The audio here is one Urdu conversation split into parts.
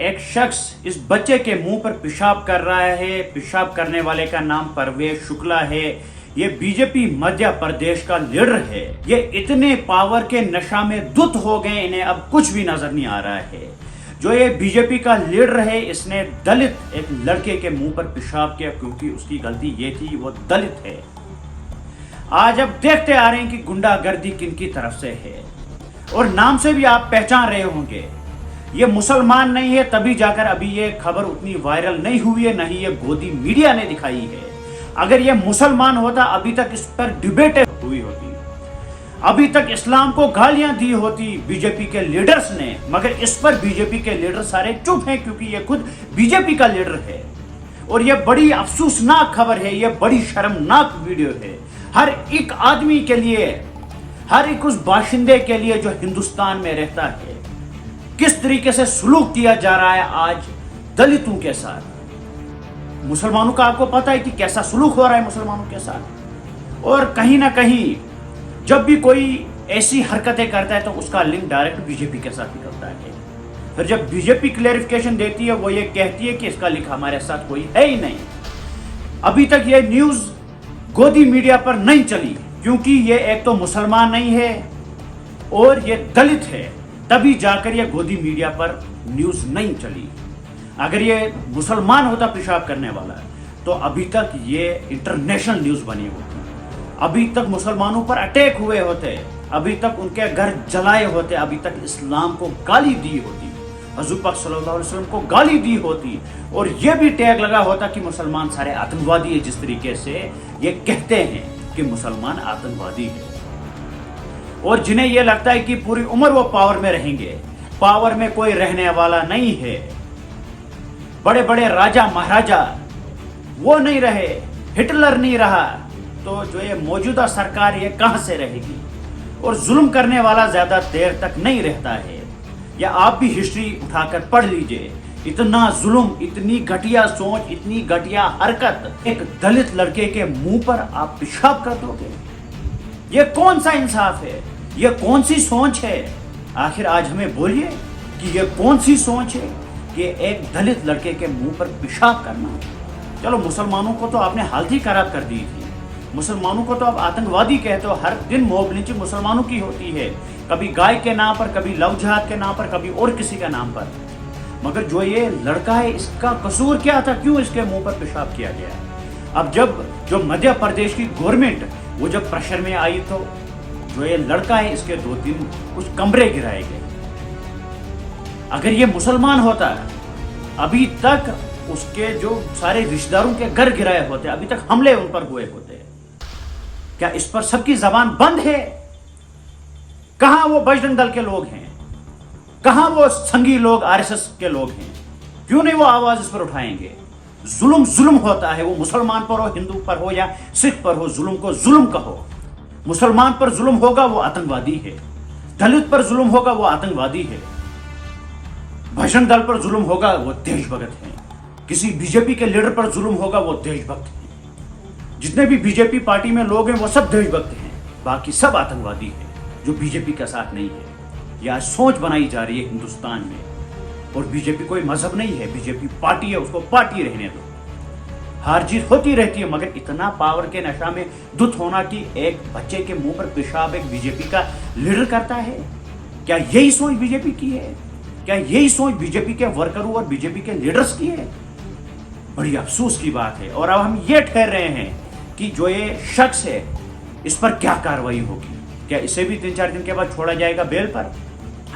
ایک شخص اس بچے کے منہ پر پیشاب کر رہا ہے. پیشاب کرنے والے کا نام پرویز شکلا ہے. یہ بی جے پی مدھیہ پردیش کا لیڈر ہے. یہ اتنے پاور کے نشہ میں دھت ہو گئے, انہیں اب کچھ بھی نظر نہیں آ رہا ہے. جو یہ بی جے پی کا لیڈر ہے, اس نے دلت ایک لڑکے کے منہ پر پیشاب کیا کیونکہ اس کی غلطی یہ تھی وہ دلت ہے. آج اب دیکھتے آ رہے ہیں کہ گنڈا گردی کن کی طرف سے ہے, اور نام سے بھی آپ پہچان رہے ہوں گے. یہ مسلمان نہیں ہے, تبھی جا کر ابھی یہ خبر اتنی وائرل نہیں ہوئی ہے, نہ ہی یہ گودی میڈیا نے دکھائی ہے. اگر یہ مسلمان ہوتا ابھی تک اس پر ڈیبیٹ ہوئی ہوتی, ابھی تک اسلام کو گالیاں دی ہوتی بی جے پی کے لیڈرز نے, مگر اس پر بی جے پی کے لیڈر سارے چپ ہیں کیونکہ یہ خود بی جے پی کا لیڈر ہے. اور یہ بڑی افسوسناک خبر ہے, یہ بڑی شرمناک ویڈیو ہے ہر ایک آدمی کے لیے, ہر ایک اس باشندے کے لیے جو ہندوستان میں رہتا ہے. کس طریقے سے سلوک کیا جا رہا ہے آج دلتوں کے ساتھ. مسلمانوں کا آپ کو پتا ہے کہ کیسا سلوک ہو رہا ہے مسلمانوں کے ساتھ. اور کہیں نہ کہیں جب بھی کوئی ایسی حرکتیں کرتا ہے تو اس کا لنک ڈائریکٹ بی جے پی کے ساتھ نکلتا ہے. پھر جب بی جے پی کلیریفیکیشن دیتی ہے وہ یہ کہتی ہے کہ اس کا لنک ہمارے ساتھ کوئی ہے ہی نہیں. ابھی تک یہ نیوز گودی میڈیا پر نہیں چلی کیونکہ یہ ایک تو مسلمان نہیں ہے اور یہ دلت ہے, تبھی جا کر یہ گودی میڈیا پر نیوز نہیں چلی. اگر یہ مسلمان ہوتا پیشاب کرنے والا تو ابھی تک یہ انٹرنیشنل نیوز بنی ہوتی, ابھی تک مسلمانوں پر اٹیک ہوئے ہوتے, ابھی تک ان کے گھر جلائے ہوتے, ابھی تک اسلام کو گالی دی ہوتی, حضور پاک صلی اللہ علیہ وسلم کو گالی دی ہوتی, اور یہ بھی ٹیگ لگا ہوتا کہ مسلمان سارے آتنکوادی ہیں, جس طریقے سے یہ کہتے ہیں کہ مسلمان آتنکوادی ہے. اور جنہیں یہ لگتا ہے کہ پوری عمر وہ پاور میں رہیں گے, پاور میں کوئی رہنے والا نہیں ہے. بڑے بڑے راجا مہاراجا وہ نہیں رہے, ہٹلر نہیں رہا, تو جو یہ موجودہ سرکار یہ کہاں سے رہے گی. اور ظلم کرنے والا زیادہ دیر تک نہیں رہتا ہے. یا آپ بھی ہسٹری اٹھا کر پڑھ لیجئے, اتنا ظلم, اتنی گھٹیا سوچ, اتنی گھٹیا حرکت, ایک دلت لڑکے کے منہ پر آپ پیشاب کر دو گے. یہ کون سا انصاف ہے, یہ کون سی سوچ ہے. آخر آج ہمیں بولیے کہ یہ کون سی سوچ ہے کہ ایک دلت لڑکے کے منہ پر پیشاب کرنا. چلو مسلمانوں کو تو آپ نے حالت ہی خراب کر دی تھی, مسلمانوں کو تو آپ آتنکوادی کہتے ہو, ہر دن موب لنچنگ مسلمانوں کی ہوتی ہے, کبھی گائے کے نام پر, کبھی لو جہاد کے نام پر, کبھی اور کسی کے نام پر. مگر جو یہ لڑکا ہے اس کا قصور کیا تھا, کیوں اس کے منہ پر پیشاب کیا گیا. اب جو مدھیہ پردیش کی گورنمنٹ وہ جب پریشر میں آئی تو جو یہ لڑکا ہے اس کے 2-3 کچھ کمرے گرائے گئے. اگر یہ مسلمان ہوتا ابھی تک اس کے جو سارے رشتہ داروں کے گھر گرائے ہوتے, ابھی تک حملے ان پر ہوئے ہوتے. کیا اس پر سب کی زبان بند ہے؟ کہاں وہ بجرنگ دل کے لوگ ہیں, کہاں وہ سنگھی لوگ, آر ایس ایس کے لوگ ہیں, کیوں نہیں وہ آواز اس پر اٹھائیں گے. ظلم ہوتا ہے, وہ مسلمان پر ہو, ہندو پر ہو یا سکھ پر ہو, ظلم کو ظلم کہو. مسلمان پر ظلم ہوگا وہ آتنکوادی ہے, دلت پر ظلم ہوگا وہ آتنکوادی ہے, بجرنگ دل پر ظلم ہوگا وہ دیش بھگت ہیں, کسی بی جے پی کے لیڈر پر ظلم ہوگا وہ دیش بھگت ہیں. جتنے بھی بی جے پی پارٹی میں لوگ ہیں وہ سب دیش بھگت ہیں, باقی سب آتنکوادی ہیں جو بی جے پی کا ساتھ نہیں ہے. یہ آج سوچ بنائی جا رہی ہے ہندوستان میں, اور بی جے پی کوئی مذہب نہیں ہے, بی جے پی پارٹی ہے, اس کو پارٹی رہنے دو. ہار جیت ہوتی رہتی ہے, مگر اتنا پاور کے نشہ میں دھت ہونا کہ ایک بچے کے منہ پر پیشاب ایک بی جے پی کا لیڈر کرتا ہے. کیا یہی سوچ بی جے پی کی ہے؟ کیا یہی سوچ بی جے پی کے ورکروں اور بی جے پی کے لیڈرز کی ہے؟ بڑی افسوس کی بات ہے. اور اب ہم یہ ٹھہر رہے ہیں کہ جو یہ شخص ہے اس پر کیا کارروائی ہوگی. کیا اسے بھی 3-4 دن کے بعد چھوڑا جائے گا بیل پر؟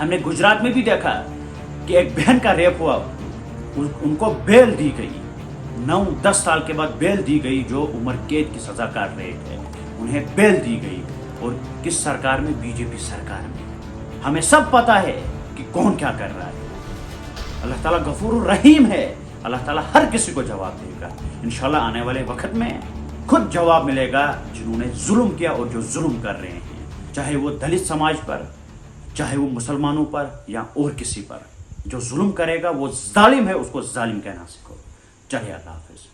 ہم نے گجرات میں بھی دیکھا کہ ایک بہن کا ریپ ہوا, ان کو بیل دی گئی, 9-10 سال کے بعد بیل دی گئی, جو عمر قید کی سزا کاٹ رہے تھے انہیں بیل دی گئی. اور کس سرکار میں؟ بی جے پی سرکار میں. ہمیں سب پتا ہے کہ کون کیا کر رہا ہے. اللہ تعالیٰ غفور الرحیم ہے, اللہ تعالیٰ ہر کسی کو جواب دے گا انشاءاللہ. آنے والے وقت میں خود جواب ملے گا جنہوں نے ظلم کیا اور جو ظلم کر رہے ہیں, چاہے وہ دلت سماج پر, چاہے وہ مسلمانوں پر یا اور کسی پر. جو ظلم کرے گا وہ ظالم ہے, اس کو ظالم کہنا سیکھو. چلیے اللہ حافظ.